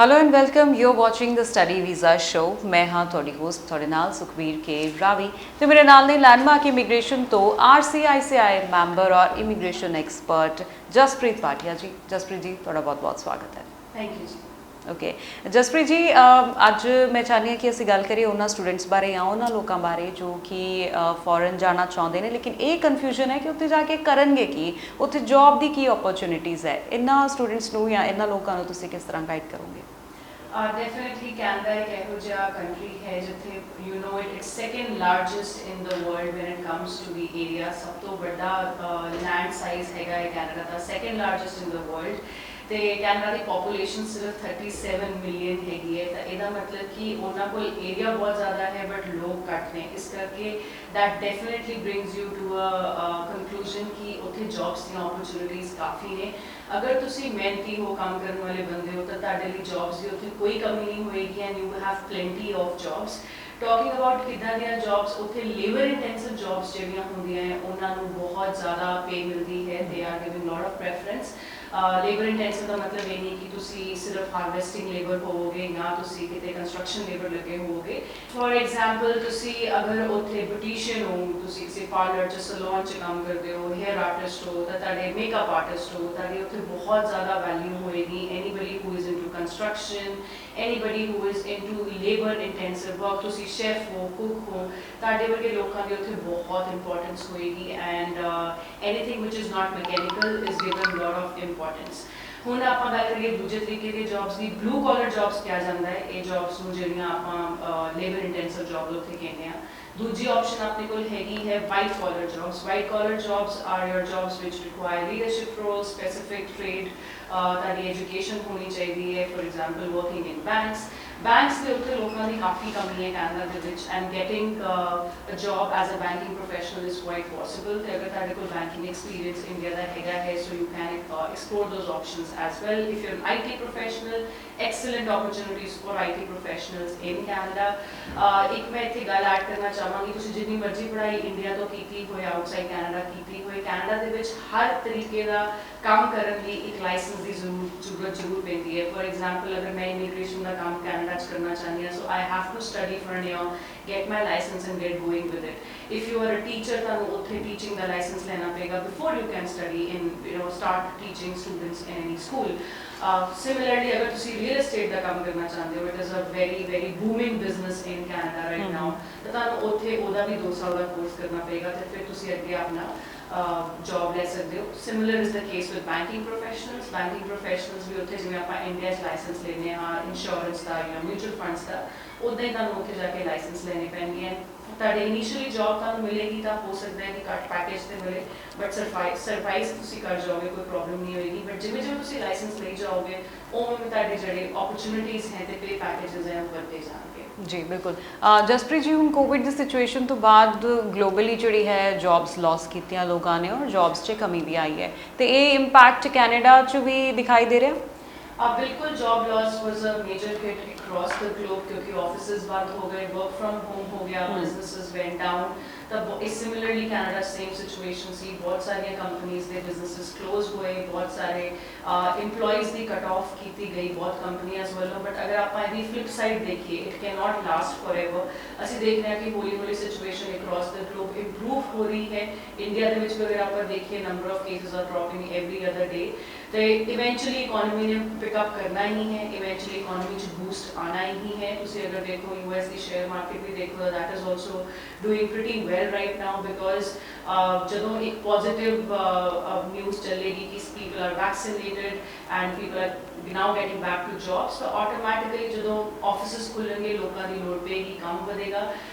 Hello and welcome you are watching the study visa show. मैं हाँ थोड़ी host थोड़े नाल सुखबीर के रावी तो मेरे नाल ने लैंडमार्क इमीग्रेशन तो RCICI मैंबर और इमीग्रेशन एक्सपर्ट जसप्रीत भाटिया जी। जसप्रीत जी थोड़ा बहुत बहुत स्वागत है। थैंक यू जी। ओके जसप्रीत जी ਅੱਜ मैं चाहती ਹਾਂ कि ਅਸੀਂ ਗੱਲ ਕਰੀਏ ਉਹਨਾਂ ਸਟੂਡੈਂਟਸ ਬਾਰੇ ਜਾਂ ਉਹਨਾਂ ਲੋਕਾਂ ਬਾਰੇ ਜੋ ਕਿ ਫੋਰਨ ਜਾਣਾ ਚਾਹੁੰਦੇ ਨੇ ਲੇਕਿਨ ਇਹ ਕਨਫਿਊਜ਼ਨ ਹੈ ਕਿ ਉੱਥੇ ਜਾ ਕੇ ਕਰਨਗੇ ਕੀ, ਉੱਥੇ ਜੌਬ ਦੀ ਕੀ ਓਪਰਚੁਨਿਟੀਜ਼ ਹੈ। ਇਹਨਾਂ ਸਟੂਡੈਂਟਸ ਨੂੰ ਜਾਂ ਇਹਨਾਂ ਲੋਕਾਂ ਨੂੰ ਤੁਸੀਂ ਕਿਸ ਤਰ੍ਹਾਂ ਗਾਈਡ ਕਰੋਗੇ? डेफिनेटली कैनेडा एक ਇਹੋ ਜਿਹਾ ਕੰਟਰੀ ਹੈ ਜਿੱਥੇ you know it's second largest in the world when it comes to the area. ਸਭ ਤੋਂ ਵੱਡਾ ਲੈਂਡ ਸਾਈਜ਼ ਹੈਗਾ ਹੈ ਕੈਨੇਡਾ ਦਾ, second largest in the world. ਤੇ ਕੈਨੇਡਾ ਦੀ ਪੋਪੂਲੇਸ਼ਨ ਸਿਰਫ 37 ਮਿਲੀਅਨ ਹੈਗੀ ਹੈ। ਤਾਂ ਇਹਦਾ ਮਤਲਬ ਕਿ ਉਹਨਾਂ ਕੋਲ ਏਰੀਆ ਬਹੁਤ ਜ਼ਿਆਦਾ ਹੈ ਬਟ ਲੋਕ ਘੱਟ ਨੇ। ਇਸ ਕਰਕੇ that definitely brings you to a conclusion कि उत्थे jobs ਦੀਆਂ opportunities ਕਾਫੀ ਨੇ। ਅਗਰ ਤੁਸੀਂ ਮਿਹਨਤੀ ਹੋ, ਕੰਮ ਕਰਨ ਵਾਲੇ ਬੰਦੇ ਹੋ ਤਾਂ ਤੁਹਾਡੇ ਲਈ jobs ਦੀ ਉੱਥੇ ਕੋਈ ਕਮੀ ਨਹੀਂ ਹੋਏਗੀ and you will have plenty of jobs। Talking about ਕਿੱਦਾਂ ਦੀਆਂ ਜੌਬਸ, ਉੱਥੇ ਲੇਬਰ ਇੰਟੈਂਸਿਵ ਜੌਬਸ ਜਿਹੜੀਆਂ ਹੁੰਦੀਆਂ ਹੈ ਉਹਨਾਂ ਨੂੰ ਬਹੁਤ ਜ਼ਿਆਦਾ ਪੇ ਮਿਲਦੀ ਹੈ। They are giving lot of preference. Labour intensive ਦਾ ਮਤਲਬ ਇਹ ਨਹੀਂ ਕਿ ਤੁਸੀਂ ਸਿਰਫ ਹਾਰਵੈਸਟਿੰਗ ਲੇਬਰ ਹੋਵੋਗੇ ਜਾਂ ਤੁਸੀਂ ਕਿਤੇ ਕੰਸਟਰਕਸ਼ਨ ਲੇਬਰ ਲੱਗੇ ਹੋਵੋਗੇ। ਫੋਰ ਐਗਜ਼ਾਮਪਲ ਤੁਸੀਂ ਅਗਰ ਉੱਥੇ ਬਿਊਟੀਸ਼ੀਅਨ ਹੋ, ਤੁਸੀਂ ਕਿਸੇ ਪਾਰਲਰ 'ਚ ਸਲੂਨ 'ਚ ਕੰਮ ਕਰਦੇ ਹੋ, ਹੇਅਰ ਆਰਟਿਸਟ ਹੋ ਤਾਂ ਤੁਹਾਡੇ ਮੇਕਅਪ ਆਰਟਿਸਟ ਹੋ, ਤੁਹਾਡੀ ਉੱਥੇ ਬਹੁਤ ਜ਼ਿਆਦਾ ਵੈਲਿਊ ਹੋਏਗੀ। Anybody who is into construction, anybody who is into labour intensive work, ਤੁਸੀਂ ਸ਼ੈਫ ਹੋ, ਕੁਕ ਹੋ, ਤੁਹਾਡੇ ਵਰਗੇ ਲੋਕਾਂ ਦੀ ਉੱਥੇ ਬਹੁਤ ਇੰਪੋਰਟੈਂਸ ਹੋਏਗੀ। And anything which is not mechanical is given lot of importance. ਹੁਣ ਆਪਾਂ ਗੱਲ ਕਰੀਏ ਦੂਜੇ ਤਰੀਕੇ ਦੀ ਜੌਬਸ ਦੀ, ਬਲੂ ਕਾਲਰ ਜੌਬਸ ਕਿਹਾ ਜਾਂਦਾ ਹੈ ਇਹ ਜੌਬਸ ਨੂੰ ਜਿਹੜੀਆਂ ਆਪਾਂ ਲੇਬਰ ਇੰਟੈਂਸਿਵ ਜੌਬ ਉੱਥੇ ਕਹਿੰਦੇ ਹਾਂ। ਦੂਜੀ ਆਪਸ਼ਨ ਆਪਣੇ ਕੋਲ ਹੈਗੀ ਹੈ white collar jobs. White collar jobs are your jobs ਵਿਚ require leadership role, specific trade, ਤੁਹਾਡੀ ਐਜੂਕੇਸ਼ਨ ਹੋਣੀ ਚਾਹੀਦੀ ਹੈ। For example working in banks ਦੇ ਉੱਤੇ ਲੋਕਾਂ ਦੀ ਕਾਫੀ ਕਮੀ ਹੈ ਕੈਨੇਡਾ ਦੇ ਵਿੱਚ and getting a job as a banking professional is quite possible. ਅਤੇ ਅਗਰ ਤੁਹਾਡੇ ਕੋਲ ਬੈਂਕਿੰਗ ਐਕਸਪੀਰੀਅੰਸ ਇੰਡੀਆ ਦਾ ਹੈਗਾ ਹੈ so you can explore those options as well. If you R IT professional, excellent opportunities for IT professionals in Canada। ਇੱਕ ਮੈਂ ਇੱਥੇ ਗੱਲ ਐਡ ਕਰਨਾ ਚਾਹਾਂਗੀ, ਤੁਸੀਂ ਜਿੰਨੀ ਮਰਜ਼ੀ ਪੜ੍ਹਾਈ ਇੰਡੀਆ ਤੋਂ ਕੀਤੀ ਹੋਏ, ਆਊਟਸਾਈਡ ਕੈਨੇਡਾ ਕੀਤੀ ਹੋਏ, ਕੈਨੇਡਾ ਦੇ ਵਿੱਚ ਹਰ ਤਰੀਕੇ ਦਾ ਕੰਮ ਕਰਨ ਲਈ ਇੱਕ ਲਾਇਸੈਂਸ ਦੀ ਜ਼ਰੂਰਤ ਜ਼ਰੂਰ ਪੈਂਦੀ ਹੈ। ਫੋਰ ਐਗਜ਼ਾਮਪਲ ਅਗਰ ਮੈਂ ਇਮੀਗ੍ਰੇਸ਼ਨ ਦਾ ਕੰਮ ਕੈਨੇਡਾ 'ਚ ਕਰਨਾ ਚਾਹੁੰਦੀ ਹਾਂ so I have to study for an year, get my licence and get going with it. If you are a teacher ਤੁਹਾਨੂੰ ਉੱਥੇ ਟੀਚਿੰਗ ਦਾ ਲਾਇਸੈਂਸ ਲੈਣਾ ਪਏਗਾ before you can study in start teaching students in any school. Similarly, अगर तुसी real estate का काम करना चाहते हो, it is a very booming business in Canada right now, तो तानु उत्थे ओदा भी 2 साल का कोर्स करना पड़ेगा तो फिर तुसी अगे अपना जॉब ले सकते हो। Similar is the case with banking professionals। Banking professionals भी उत्थे जिवें आपां इंडिया च लाइसेंस लेने हाँ इंश्योरेंस का या म्यूचुअल फंड्स का, उदां ही तानु उत्थे जाके लाइसेंस लेने पैणगे हैं। ਤੁਹਾਡੇ ਇਨੀਸ਼ੀਅਲੀ ਜੌਬ ਤੁਹਾਨੂੰ ਮਿਲੇਗੀ ਤਾਂ ਹੋ ਸਕਦਾ ਹੈ ਕਿ ਘੱਟ ਪੈਕੇਜ 'ਤੇ ਮਿਲੇ ਬਟ ਸਰਵਾਈਵ ਤੁਸੀਂ ਕਰ ਜਾਓਗੇ, ਕੋਈ ਪ੍ਰੋਬਲਮ ਨਹੀਂ ਹੋਏਗੀ। ਬਟ ਜਿਵੇਂ ਜਿਵੇਂ ਤੁਸੀਂ ਲਾਇਸੈਂਸ ਲਈ ਜਾਓਗੇ ਉਵੇਂ ਤੁਹਾਡੇ ਜਿਹੜੇ ਓਪਰਚੁਨਿਟੀਜ਼ ਹੈ ਤੇ ਪੇ ਪੈਕੇजेस ਹੈ ਉਹ ਵੱਧਦੇ ਜਾਣਗੇ। ਜੀ ਬਿਲਕੁਲ। ਜਸਪ੍ਰੀਤ ਜੀ ਹੁਣ ਕੋਵਿਡ ਦੀ ਸਿਚੁਏਸ਼ਨ ਤੋਂ ਬਾਅਦ ਗਲੋਬਲੀ ਜਿਹੜੀ ਹੈ ਜੌਬਸ ਲੌਸ ਕੀਤੀਆਂ ਲੋਕਾਂ ਨੇ ਔਰ ਜੌਬਸ 'ਚ ਕਮੀ ਵੀ ਆਈ ਹੈ ਤੇ ਇਹ ਇੰਪੈਕਟ ਕੈਨੇਡਾ 'ਚ ਵੀ ਦਿਖਾਈ ਦੇ ਰਿਹਾ? बिल्कुल job loss was a major hit across the globe क्योंकि ऑफिसेज बंद हो गए, वर्क फ्रॉम होम हो गया, बिजनेसेस वेंट डाउन। तब सिमिलरली कैनेडा सेम सिचुएशन सी, बहुत सारी कंपनीज के बिजनेसेस क्लोज हुए, बहुत सारे इंप्लॉयज़ की कट ऑफ की गई बहुत कंपनियां वालों। बट अगर आप इसकी फ्लिप साइड देखिए, it can not last forever. असी देख रहे हैं कि हौली हौली situation across the globe improve हो रही है। इंडिया के अगर आप देखिए number of cases are dropping every other day. तो इवेंचुअली इकोनॉमी ने पिकअप करना ही है, इवेंचुअली इकोनॉमी बूस्ट आना ही है। तुसी अगर देखो US की शेयर मार्केट भी देखो, that is also doing pretty well right now because जो एक पॉजिटिव न्यूज़ चलेगी कि people are vaccinated and people are now getting back to jobs, तो ऑटोमैटिकली जो ऑफिस खुलेंगे लोगों की लोड़ पेगी, काम बढ़ेगा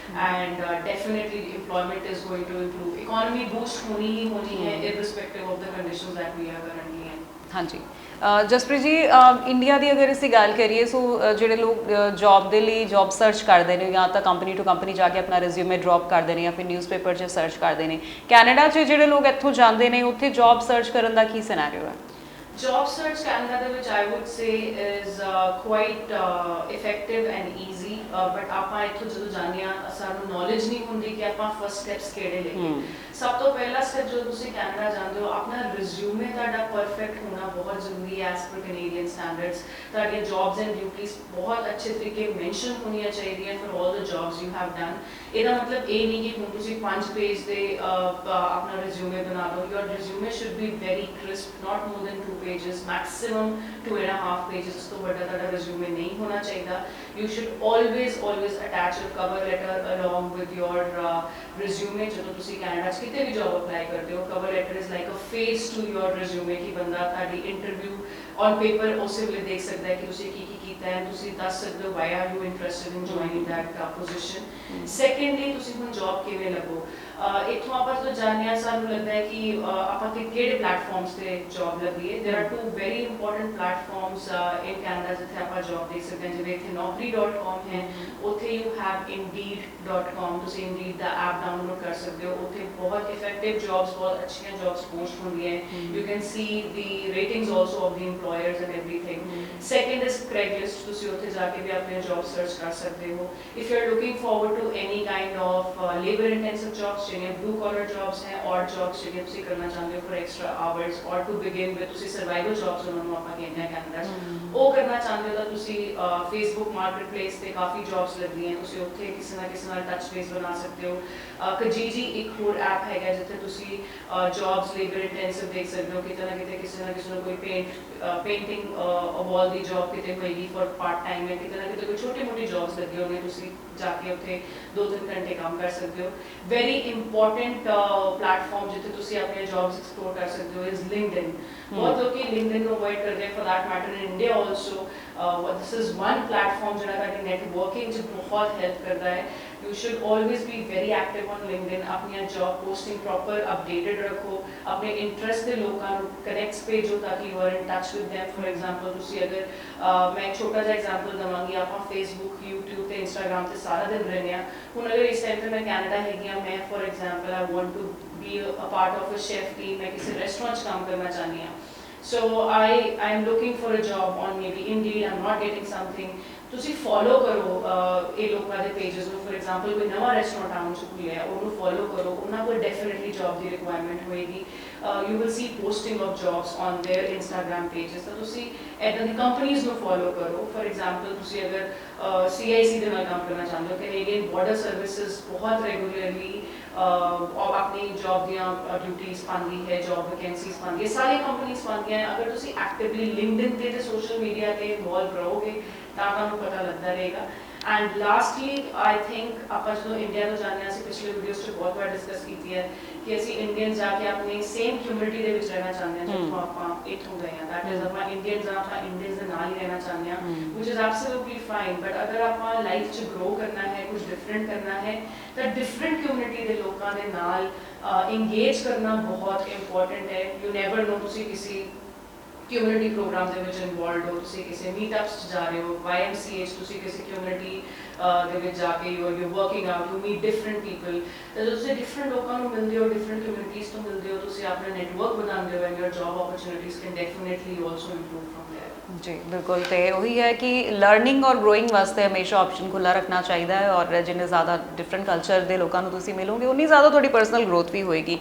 and definitely employment is going to improve. Economy boost होनी ही होनी है irrespective of the conditions that we are currently in. हाँ जी जसप्रीत जी, इंडिया की अगर असी गल करिए सो जोड़े लोग जॉब के लिए जॉब सर्च करते हैं या तो कंपनी टू कंपनी जाके अपना रिज्यूमे ड्रॉप करते हैं या फिर न्यूज़पेपर से सर्च करते हैं, कैनेडा च जोड़े लोग इत्थों जाते हैं उत्थे जॉब सर्च करने का की सिनेरियो है? Job search Canada ਦੇ ਵਿੱਚ I would say is quite effective and easy, but ਆਪਾਂ ਇੱਥੋਂ ਜਦੋਂ ਜਾਂਦੇ ਹਾਂ ਸਾਨੂੰ knowledge ਨਹੀਂ ਹੁੰਦੀ ਕਿ ਆਪਾਂ first steps ਕਿਹੜੇ ਲਈਏ। ਸਭ ਤੋਂ ਪਹਿਲਾ step ਜਦੋਂ ਤੁਸੀਂ ਕੈਨੇਡਾ ਜਾਂਦੇ ਹੋ ਆਪਣਾ resume ਤੁਹਾਡਾ perfect ਹੋਣਾ ਬਹੁਤ ਜ਼ਰੂਰੀ ਹੈ as per Canadian standards। ਤੁਹਾਡੀਆਂ jobs and duties ਬਹੁਤ ਅੱਛੇ ਤਰੀਕੇ mention ਹੋਣੀਆਂ ਚਾਹੀਦੀਆਂ for all the jobs you have done। ਇਹਦਾ ਮਤਲਬ ਇਹ ਨਹੀਂ ਕਿ ਹੁਣ ਤੁਸੀਂ 5 ਪੇਜ ਦੇ ਆਪਣਾ resume ਬਣਾ ਲਓ। Your resume should be very crisp, not more than 2 pages, maximum 2.5 pages। ਇਸ ਤੋਂ ਵੱਡਾ ਤੁਹਾਡਾ resume ਨਹੀਂ ਹੋਣਾ ਚਾਹੀਦਾ। You should always attach a cover letter along with your resume। ਜਦੋਂ ਤੁਸੀਂ ਕੈਨੇਡਾ 'ਚ ਕਿਤੇ ਵੀ ਜੌਬ ਅਪਲਾਈ ਕਰਦੇ ਹੋ cover letter is like a face to your resume ਕਿ ਬੰਦਾ ਤੁਹਾਡੀ ਇੰਟਰਵਿਊ on paper ਉਸੇ ਵੇਲੇ ਦੇਖ ਸਕਦਾ ਹੈ ਕਿ ਤੁਸੀਂ ਕੀ ਕੀਤਾ ਹੈ। ਤੁਸੀਂ ਦੱਸ ਸਕਦੇ ਹੋ why are you interested in joining that position। secondly ਤੁਸੀਂ ਹੁਣ ਜੌਬ ਕਿਵੇਂ ਲੱਗੋ। ਇੱਥੋਂ ਆਪਾਂ ਜਦੋਂ ਜਾਣਦੇ ਹਾਂ ਸਾਨੂੰ ਲੱਗਦਾ ਹੈ ਕਿ ਆਪਾਂ ਕਿਹੜੇ ਪਲੇਟਫਾਰਮਸ ਤੇ job ਲੱਭੀਏ। there are two very important platforms in Canada ਜਿੱਥੇ ਆਪਾਂ ਜੌਬ ਦੇਖ ਸਕਦੇ ਹਾਂ। ਜਿਵੇਂ ਇੱਥੇ naukri.com ਹੈ, ਉੱਥੇ you have indeed.com। ਤੁਸੀਂ indeed ਦਾ ਐਪ ਡਾਊਨਲੋਡ ਕਰ ਸਕਦੇ ਹੋ। ਉੱਥੇ ਬਹੁਤ ਇਫੈਕਟਿਵ ਜੌਬਸ ਬਹੁਤ ਅੱਛੀਆਂ ਜੌਬਸ ਪੋਸਟ ਹੁੰਦੀਆਂ ਹੈ। you can see the ratings also of the employers and everything। second is Craigslist। ਤੁਸੀਂ ਉੱਥੇ ਜਾ ਕੇ ਵੀ ਆਪਣੀ ਜੌਬ ਸਰਚ ਕਰ ਸਕਦੇ ਹੋ। if you are looking forward to any kind of labor intensive jobs ਜਿਹੜੀਆਂ blue collar jobs ਹੈ, odd jobs ਜਿਹੜੀਆਂ ਤੁਸੀਂ ਕਰਨਾ ਚਾਹੁੰਦੇ ਹੋ for extra hours or to begin with ਤੁਸੀਂ survival jobs ਉਹਨਾਂ ਨੂੰ ਆਪਾਂ ਕਹਿੰਦੇ ਹਾਂ ਕੈਨੇਡਾ 'ਚ ਉਹ ਕਰਨਾ ਚਾਹੁੰਦੇ ਹੋ ਤਾਂ ਤੁਸੀਂ Facebook marketplace ਤੇ ਕਾਫੀ jobs ਲੱਗਦੀਆਂ। ਤੁਸੀਂ ਉੱਥੇ ਕਿਸੇ ਨਾ ਕਿਸੇ ਨਾਲ ਟੱਚ ਬੇਸ ਬਣਾ ਸਕਦੇ ਹੋ। Kijiji ਇੱਕ ਹੋਰ ਐਪ ਹੈਗਾ ਜਿੱਥੇ ਤੁਸੀਂ jobs labor intensive ਦੇਖ ਸਕਦੇ ਹੋ। ਕਿਤੇ ਨਾ ਕਿਤੇ ਕਿਸੇ ਨੂੰ ਕੋਈ ਪੇਂਟਿੰਗ ਵਾਲ ਦੀ ਜੌਬ ਕਿਤੇ ਹੋਏਗੀ for part time ਹੈ। ਕਿਤੇ ਨਾ ਕਿਤੇ ਕੋਈ ਛੋਟੀ ਮੋਟੀ ਜੌਬਸ ਲੱਗੀ ਹੋਣੀ ਤੁਸੀਂ ਜਾ ਕੇ ਉੱਥੇ 2-3 ਘੰਟੇ ਕੰਮ ਕਰ ਸਕਦੇ ਹੋ। very important platform ਜਿੱਥੇ ਤੁਸੀਂ ਆਪਣੀਆਂ jobs explore ਕਰ ਸਕਦੇ ਹੋ is LinkedIn। ਬਹੁਤ ਲੋਕੀ LinkedIn ਨੂੰ ਅਵੋਇਡ ਕਰਦੇ ਆ for that matter in India also। this is one platform ਜਿਹੜਾ ਤੁਹਾਡੀ networking 'ਚ ਬਹੁਤ help ਕਰਦਾ ਹੈ। you should always be very active on LinkedIn। ਆਪਣੀਆਂ job posting proper updated ਰੱਖੋ। ਆਪਣੇ interest ਦੇ ਲੋਕਾਂ ਨੂੰ connects ਭੇਜੋ ਤਾਂ ਕਿ you are in touch with them। for example ਤੁਸੀਂ ਅਗਰ ਮੈਂ ਇੱਕ ਛੋਟਾ ਜਿਹਾ example ਦਵਾਂਗੀ। ਆਪਾਂ Facebook YouTube ਤੇ Instagram ਤੇ ਸਾਰਾ ਦਿਨ ਰਹਿੰਦੇ ਹਾਂ। ਹੁਣ ਅਗਰ ਇਸ ਟਾਈਮ ਤੇ ਮੈਂ ਕੈਨੇਡਾ ਹੈਗੀ ਹਾਂ, ਮੈਂ for example I want to be a part of a chef team। ਮੈਂ ਕਿਸੇ restaurant 'ਚ ਕੰਮ ਕਰਨਾ ਚਾਹੁੰਦੀ ਹਾਂ। so I am looking for a job on maybe Indeed। I'm not getting something। ਤੁਸੀਂ ਫੋਲੋ ਕਰੋ ਇਹ ਲੋਕਾਂ ਦੇ ਪੇजेस ਨੂੰ। ਫॉर एग्जांपल ਕੋਈ ਨਵਾਂ ਰੈਸਟੋਰੈਂਟ ਟਾਊਨ 'ਚ ਖੁੱਲਿਆ ਉਹਨੂੰ ਫੋਲੋ ਕਰੋ। ਉਹਨਾਂ ਕੋਲ ਡੈਫੀਨਿਟਲੀ ਜੌਬ ਦੀ ਰਿਕੁਆਇਰਮੈਂਟ ਹੋਏਗੀ। you will see posting of jobs on their Instagram pages। ਤਾਂ ਤੁਸੀਂ ਇੱਦਾਂ ਦੀ ਕੰਪਨੀਜ਼ ਨੂੰ ਫੋਲੋ ਕਰੋ। ਫॉर एग्जांपल ਤੁਸੀਂ ਅਗਰ CIC ਦੇ ਨਾਲ ਕੰਮ ਕਰਨਾ ਚਾਹੁੰਦੇ ਹੋ ਕੈਨੇਡੀਅਨ ਬਾਰਡਰ ਸਰਵਿਸਿਜ਼ ਬਹੁਤ ਰੈਗੂਲਰਲੀ ਆਪਣੀ ਜੌਬ ਦੀਆਂ ਡਿਊਟੀਜ਼ ਪਾਉਂਦੀ ਹੈ, ਜੌਬ ਵੈਕੈਂਸੀਜ਼ ਪਾਉਂਦੀ ਹੈ, ਸਾਰੀਆਂ ਕੰਪਨੀਜ਼ ਪਾਉਂਦੀਆਂ ਹੈ। ਅਗਰ ਤੁਸੀਂ ਐਕਟਿਵਲੀ ਲਿੰਕਡਇਨ ਤੇ ਸੋਸ਼ਲ ਮੀਡੀਆ ਤੇ ਇਨਵੋਲਵ ਰਹੋਗੇ ਤਾਂ ਤੁਹਾਨੂੰ ਪਤਾ ਲੱਗਦਾ ਰਹੇਗਾ। ਐਂਡ ਲਾਸਟਲੀ ਆਈ ਥਿੰਕ ਆਪਾਂ ਜਦੋਂ ਇੰਡੀਆ ਤੋਂ ਜਾਂਦੇ ਹਾਂ ਅਸੀਂ ਪਿਛਲੇ ਵੀਡੀਓਜ਼ 'ਚ ਬਹੁਤ ਵਾਰ ਡਿਸਕਸ ਕੀਤੀ ਹੈ ਕਿ ਅਸੀਂ ਇੰਡੀਅਨ ਜਾ ਕੇ ਆਪਣੀ ਸੇਮ ਕਮਿਊਨਿਟੀ ਦੇ ਵਿੱਚ ਰਹਿਣਾ ਚਾਹੁੰਦੇ ਹਾਂ ਜਿੱਥੋਂ ਆਪਾਂ ਇੱਥੋਂ ਗਏ ਹਾਂ। ਦੈਟ ਇਜ਼ ਆਪਾਂ ਇੰਡੀਅਨਸ ਆ, ਆਪਾਂ ਇੰਡੀਅਨਸ ਦੇ ਨਾਲ ਹੀ ਰਹਿਣਾ ਚਾਹੁੰਦੇ ਹਾਂ ਵਿਚ ਇਜ਼ ਐਬਸੋਲੂਟਲੀ ਫਾਈਨ। ਬਟ ਅਗਰ ਆਪਾਂ ਲਾਈਫ 'ਚ ਗਰੋ ਕਰਨਾ ਹੈ, ਕੁਝ ਡਿਫਰੈਂਟ ਕਰਨਾ ਹੈ ਤਾਂ ਡਿਫਰੈਂਟ ਕਮਿਊਨਿਟੀ ਦੇ ਲੋਕਾਂ ਦੇ ਨਾਲ ਇੰਗੇਜ ਕਰਨਾ ਬਹੁਤ ਇੰਪੋਰਟੈਂਟ ਹੈ। ਯੂ ਨੈਵਰ ਨੋ ਤੁਸੀਂ ਕਿਸੇ ਕਮਿਊਨਿਟੀ ਪ੍ਰੋਗਰਾਮ ਦੇ ਵਿੱਚ ਇਨਵੋਲਵਡ ਹੋ, ਤੁਸੀਂ ਕਿਸੇ ਮੀਟਅਪਸ 'ਚ ਜਾ ਰਹੇ ਹੋ, YMCA 'ਚ ਤੁਸੀਂ ਕਿਸੇ ਕਮਿਊਨਿਟੀ ਦੇ ਵਿੱਚ ਜਾ ਕੇ you working out, you meet different people. ਤਾਂ ਜਦੋਂ ਤੁਸੀਂ ਡਿਫਰੈਂਟ ਲੋਕਾਂ ਨੂੰ ਮਿਲਦੇ ਹੋ, ਡਿਫਰੈਂਟ ਕਮਿਊਨਿਟੀਜ਼ ਤੋਂ ਮਿਲਦੇ ਹੋ, ਤੁਸੀਂ ਆਪਣਾ ਨੈਟਵਰਕ ਬਣਾਉਂਦੇ ਹੋ and your job opportunities can definitely also improve from there. ਜੀ ਬਿਲਕੁਲ। ਤੇ ਉਹੀ ਹੈ ਕਿ ਲਰਨਿੰਗ ਔਰ ਗਰੋਇੰਗ ਵਾਸਤੇ ਹਮੇਸ਼ਾ ਆਪਸ਼ਨ ਖੁੱਲਾ ਰੱਖਣਾ ਚਾਹੀਦਾ ਹੈ ਔਰ ਜਿੰਨੇ ਜ਼ਿਆਦਾ ਡਿਫਰੈਂਟ ਕਲਚਰ ਦੇ ਲੋਕਾਂ ਨੂੰ ਤੁਸੀਂ ਮਿਲੋਗੇ ਉਨੀ ਜ਼ਿਆਦਾ ਤੁਹਾਡੀ ਪਰਸਨਲ ਗਰੋਥ ਵੀ ਹੋਏਗੀ।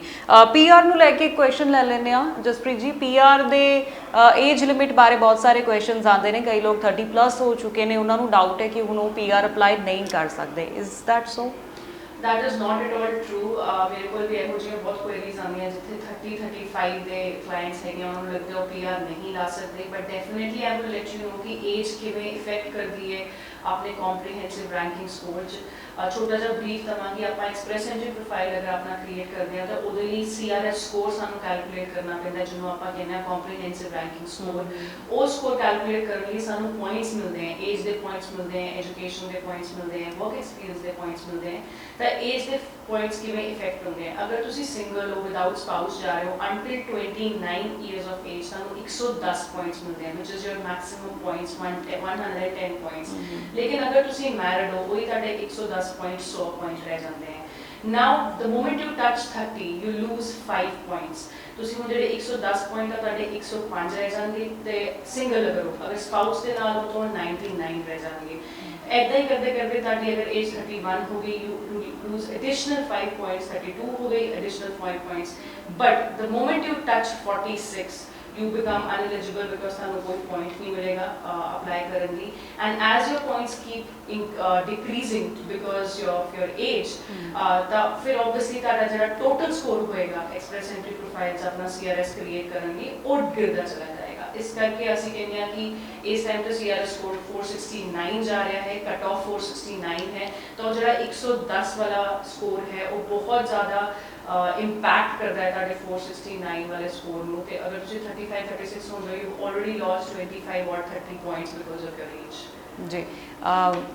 PR ਨੂੰ ਲੈ ਕੇ ਇੱਕ ਕੁਐਸਚਨ ਲੈ ਲੈਂਦੇ ਹਾਂ ਜਸਪ੍ਰੀਤ ਜੀ। PR ਦੇ ਏਜ ਲਿਮਿਟ ਬਾਰੇ ਬਹੁਤ ਸਾਰੇ ਕੁਐਸਚਨਸ ਆਉਂਦੇ ਨੇ। ਕਈ ਲੋਕ 30+ ਹੋ ਚੁੱਕੇ ਨੇ, ਉਹਨਾਂ ਨੂੰ ਡਾਊਟ ਹੈ ਕਿ ਹੁਣ ਉਹ PR ਅਪਲਾਈ ਨਹੀਂ ਕਰ ਸਕਦੇ। Is that so? That is not at all true। ਮੇਰੇ ਕੋਲ ਵੀ ਇਹੋ ਜਿਹੀਆਂ ਬਹੁਤ ਕੁਐਰੀਜ਼ ਆਉਂਦੀਆਂ ਜਿੱਥੇ 30-35 ਦੇ ਕਲਾਇੰਟਸ ਹੈਗੇ ਉਹਨਾਂ ਨੂੰ ਲੱਗਦਾ ਉਹ PR ਨਹੀਂ ਲਾ ਸਕਦੇ। But definitely I will let you know ਕਿ ਏਜ ਕਿਵੇਂ ਇਫੈਕਟ ਕਰਦੀ ਹੈ ਆਪਣੇ ਕੰਪਰੀਹੈਂਸਿਵ ਰੈਂਕਿੰਗ ਸਕੋਰ 'ਚ। ਛੋਟਾ ਜਿਹਾ ਬਰੀਫ ਦਵਾਂਗੀ। ਆਪਾਂ ਐਕਸਪ੍ਰੈਸ ਐਂਟਰੀ ਪ੍ਰੋਫਾਈਲ ਅਗਰ ਆਪਣਾ ਕ੍ਰੀਏਟ ਕਰਦੇ ਹਾਂ ਤਾਂ ਉਹਦੇ ਲਈ CRS ਸਕੋਰ ਸਾਨੂੰ ਕੈਲਕੂਲੇਟ ਕਰਨਾ ਪੈਂਦਾ ਜਿਹਨੂੰ ਆਪਾਂ ਕਹਿੰਦੇ ਹਾਂ ਕੰਪਰੀਹੈਂਸਿਵ ਰੈਂਕਿੰਗ ਸਕੋਰ। ਉਹ ਸਕੋਰ ਕੈਲਕੂਲੇਟ ਕਰਨ ਲਈ ਸਾਨੂੰ ਪੁਆਇੰਟਸ ਮਿਲਦੇ ਹੈ, ਏਜ ਦੇ ਪੁਆਇੰਟਸ ਮਿਲਦੇ ਹੈ, ਐਜੂਕੇਸ਼ਨ ਦੇ ਪੁਆਇੰਟਸ ਮਿਲਦੇ ਹੈ, ਵਰਕ ਐਕਸਪੀਰੀਅੰਸ ਦੇ ਪੁਆਇੰਟਸ ਮਿਲਦੇ ਹੈ। ਤਾਂ ਏਜ ਦੇ ਪੁਆਇੰਟਸ ਕਿਵੇਂ ਇਫੈਕਟ ਹੁੰਦੇ ਆ। ਅਗਰ ਤੁਸੀਂ ਸਿੰਗਲ ਹੋ, ਵਿਦਆਊਟ ਸਪਾਊਸ ਜਾ ਰਹੇ ਹੋ ਅੰਟਿਲ 29 ਇਅਰਸ ਆਫ ਏਜ ਤੁਹਾਨੂੰ 110 ਪੁਆਇੰਟਸ ਮਿਲਦੇ ਹਨ which is your maximum points 110 points. ਲੇਕਿਨ ਅਗਰ ਤੁਸੀਂ ਮੈਰਿਡ ਹੋ ਉਹੀ ਤੁਹਾਡੇ 110 ਪੁਆਇੰਟ 100 ਪੁਆਇੰਟ ਰਹਿ ਜਾਂਦੇ ਹੈ। Now the moment you touch 30 you lose 5 points. ਤੁਸੀਂ ਹੁਣ ਜਿਹੜੇ 110 ਪੁਆਇੰਟ ਆ ਤੁਹਾਡੇ 105 ਰਹਿ ਜਾਣਗੇ ਤੇ ਸਿੰਗਲ ਅਗਰ ਸਪਾਊਸ ਦੇ ਨਾਲ ਹੋ ਤਾਂ 99 ਰਹਿ ਜਾਣਗੇ। ऐदा ही करते करते ताकि अगर एज 31 हो गई यू लूज एडिशनल 5 points, 32 हो गई additional 5 points, but the moment you touch 46 you become ineligible because थानू कोई point नहीं मिलेगा apply करने दी, and as your points keep decreasing because of your age तब फिर obviously तारा जरा total score होएगा express entry profiles अपना CRS create करने और गिरदा चला जाएगा। इस करके ਅਸੀਂ ਕਹਿੰਦੇ ਆ कि इस टाइम तो CRS score 469 जा रहा है, कट ऑफ 469 है, तो जरा 110 वाला स्कोर है वो बहुत ज़्यादा इम्पैक्ट करता है ताकि 469 वाले स्कोर ਨੂੰ ਤੇ ਅਗਰ ਤੁਸੀਂ 35 36 ਹੋ ਜਾਓ you already lost 25 or 30 points because of your age। ਜੀ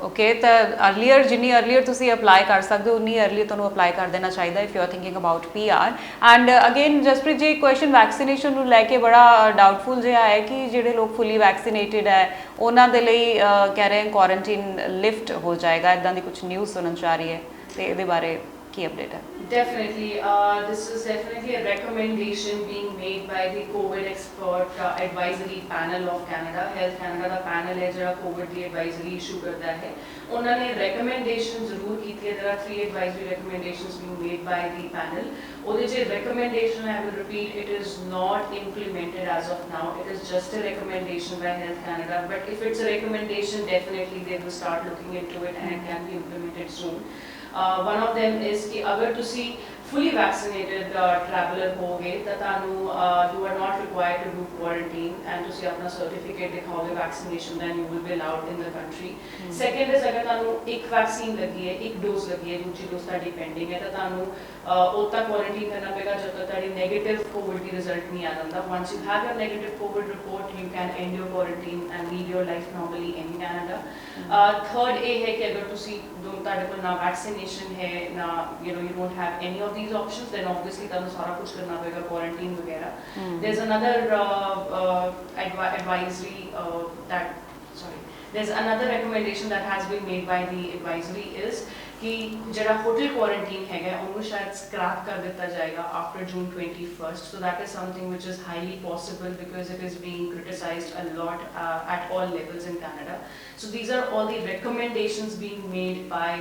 ਓਕੇ, ਤਾਂ ਅਰਲੀਅਰ ਜਿੰਨੀ ਅਰਲੀਅਰ ਤੁਸੀਂ ਅਪਲਾਈ ਕਰ ਸਕਦੇ ਹੋ ਉਨੀ ਅਰਲੀ ਤੁਹਾਨੂੰ ਅਪਲਾਈ ਕਰ ਦੇਣਾ ਚਾਹੀਦਾ if you R thinking about PR। And again Jaspreet ਜੀ ਕੁਐਸਚਨ ਵੈਕਸੀਨੇਸ਼ਨ ਨੂੰ ਲੈ ਕੇ ਬੜਾ ਡਾਊਟਫੁਲ ਜਿਹਾ ਹੈ ਕਿ ਜਿਹੜੇ ਲੋਕ ਫੁੱਲੀ ਵੈਕਸੀਨੇਟਿਡ ਹੈ ਉਹਨਾਂ ਦੇ ਲਈ ਕਹਿ ਰਹੇ ਕੁਆਰੰਟੀਨ ਲਿਫਟ ਹੋ ਜਾਏਗਾ, ਇੱਦਾਂ ਦੀ ਕੁਝ ਨਿਊਜ਼ ਸੁਣਨ ਚ ਆ ਰਹੀ ਹੈ, ਤੇ ਇਹਦੇ ਬਾਰੇ ਕੀ ਅਪਡੇਟ ਹੈ? Definitely, this is definitely a recommendation being made by the COVID expert advisory panel of Canada। Health Canada the panel है जो COVID ਦੀ advisory issue करता है, उन्होंने recommendation जरूर की थी। There are 3 advisory recommendations being made by the panel। ਉਹਦੇ जे recommendation I will repeat, it is not implemented as of now, it is just a recommendation by Health Canada, but if it's a recommendation definitely they will start looking into it and it can be implemented soon। one of them is कि अगर तुसी fully vaccinated traveler होगे तो तानू you are not required to do quarantine and तुसी अपना certificate दिखाओगे vaccination, then you will be allowed in the country। second is अगर तानू एक vaccine लगी है, एक dose लगी है, दूसरी dose ताड़ी pending है तो तानू उतना quarantine करना पड़ेगा जब तक ताड़ी negative COVID की result नहीं आ जाता। once you have your negative COVID report you can end your quarantine and lead your life normally in Canada। third ये है कि अगर तुसी ताड़े को ना vaccination है ना you don't have any of these options, then obviously तानू सारा कुछ करना पड़ेगा quarantine वगैरह। there's another advisory there's another recommendation that has been made by the advisory is कि जरा होटल क्वारंटीन है उनको शायद स्क्रैप कर दिया जाएगा after June 21st, so that is something which is highly possible because it is being criticized a lot at all levels in Canada। so these are all the recommendations being made by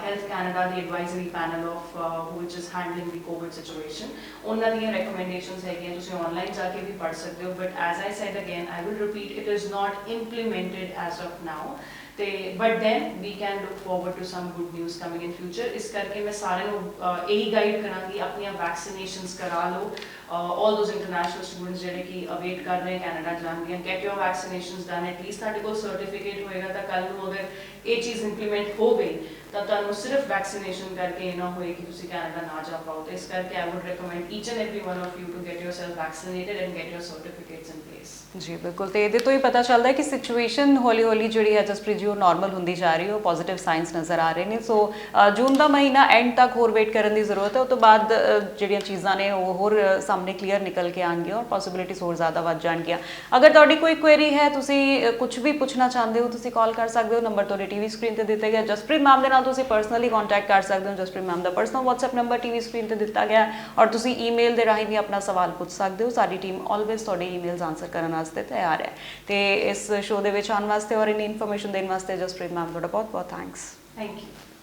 Health Canada, the advisory panel of which is handling the COVID situation। उन्होंने दिए recommendations है कि तुसी online जाके भी पढ़ सकते हो, but as I said again I will repeat, it is not implemented as of now, but then we can look forward to some good news coming in future। इस करके मैं सारे यही गाइड करांगी अपनी वैक्सीनेशंस करा लो। all those international students ਜਿਹੜੇ ਕਿ ਅਵੇਟ ਕਰ ਰਹੇ ਕੈਨੇਡਾ ਜਾਣ ਦੀਆਂ, get your vaccinations done, at least ਤੁਹਾਡੇ ਕੋਲ ਸਰਟੀਫਿਕੇਟ ਹੋਏਗਾ ਤਾਂ ਕੱਲ ਨੂੰ ਅਗਰ ਇਹ ਚੀਜ਼ ਇੰਪਲੀਮੈਂਟ ਹੋ ਗਈ ਤਾਂ ਤੁਹਾਨੂੰ ਸਿਰਫ ਵੈਕਸੀਨੇਸ਼ਨ ਕਰਕੇ ਇਹ ਨਾ ਹੋਏ ਕਿ ਤੁਸੀਂ ਕੈਨੇਡਾ ਨਾ ਜਾ ਪਾਓ। ਤੇ ਇਸ ਕਰਕੇ I would recommend each and every one of you to get yourself vaccinated and get your certificates in place। ਜੀ ਬਿਲਕੁਲ, ਤੇ ਇਹਦੇ ਤੋਂ ਹੀ ਪਤਾ ਚੱਲਦਾ ਹੈ ਕਿ ਸਿਚੁਏਸ਼ਨ ਹੌਲੀ ਹੌਲੀ ਜਿਹੜੀ ਹੈ ਜਸਪ੍ਰੀਤ ਜੀ ਉਹ ਨਾਰਮਲ ਹੁੰਦੀ ਜਾ ਰਹੀ ਹੈ, ਉਹ ਪੋਜ਼ਿਟਿਵ ਸਾਈਨਸ ਨਜ਼ਰ ਆ ਰਹੇ ਨੇ। ਸੋ ਜੂਨ ਦਾ ਮਹੀਨਾ ਐਂਡ ਤੱਕ ਹੋਰ ਵੇਟ ਕਰਨ ਦੀ ਜ਼ਰੂਰਤ ਹੈ, ਉਹ ਤੋਂ ਬਾਅਦ ਜਿਹੜੀਆਂ ਚੀਜ਼ਾਂ ਨੇ ਉਹ ਹੋਰ ਸਾਹਮਣੇ ਕਲੀਅਰ ਨਿਕਲ ਕੇ ਆਉਣਗੀਆਂ ਔਰ ਪੋਸੀਬਿਲਿਟੀਜ਼ ਹੋਰ ਜ਼ਿਆਦਾ ਵੱਧ ਜਾਣਗੀਆਂ। ਅਗਰ ਤੁਹਾਡੀ ਕੋਈ ਕੁਐਰੀ ਹੈ, ਤੁਸੀਂ ਕੁਝ ਵੀ ਪੁੱਛਣਾ ਚਾਹੁੰਦੇ ਹੋ, ਤੁਸੀਂ ਕਾਲ ਕਰ ਸਕਦੇ ਹੋ, ਨੰਬਰ ਤੁਹਾਡੇ ਟੀਵੀ ਸਕਰੀਨ ਤੇ ਦਿੱਤਾ ਗਿਆ। ਜਸਪ੍ਰੀਤ ਮੈਮ ਦੇ ਨਾਲ ਤੁਸੀਂ ਪਰਸਨਲੀ ਕੰਟੈਕਟ ਕਰ ਸਕਦੇ ਹੋ, ਜਸਪ੍ਰੀਤ ਮੈਮ ਦਾ personal WhatsApp number TV screen ਤੇ ਦਿੱਤਾ ਗਿਆ ਔਰ ਤੁਸੀਂ ਈਮੇਲ ਦੇ ਰਾਹੀਂ ਵੀ ਆਪਣਾ ਸਵਾਲ ਪੁੱਛ ਸਕਦੇ ਹੋ। ਸਾਡੀ ਟੀਮ ਆਲਵੇਜ਼ ਤੁਹਾਡੇ ਈਮੇਲਸ ਆਨਸਰ ਕਰਨ ਵਾਸਤੇ ਤਿਆਰ ਹੈ। ਤੇ ਇਸ ਸ਼ੋਅ ਦੇ ਵਿੱਚ ਆਉਣ ਵਾਸਤੇ ਔਰ ਇਨੀ ਇਨਫੋਰਮੇਸ਼ਨ ਦੇਣ ਵਾਸਤੇ ਜਸਪ੍ਰੀਤ ਮੈਮ ਤੁਹਾਡਾ ਬਹੁਤ ਬਹੁਤ ਥੈਂਕਸ। Thank you.